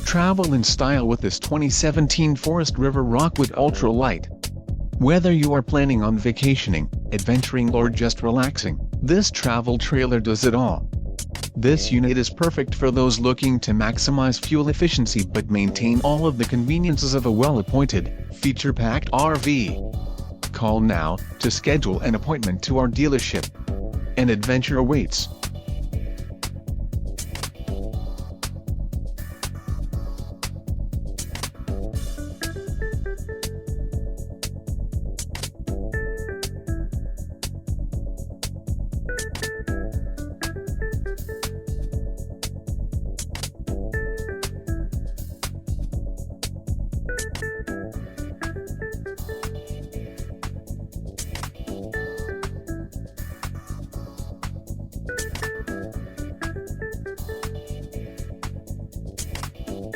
Travel in style with this 2017 Forest River Rockwood Ultra Lite. Whether you are planning on vacationing, adventuring or just relaxing, this travel trailer does it all. This unit is perfect for those looking to maximize fuel efficiency but maintain all of the conveniences of a well-appointed, feature-packed RV. Call now to schedule an appointment to our dealership. An adventure awaits.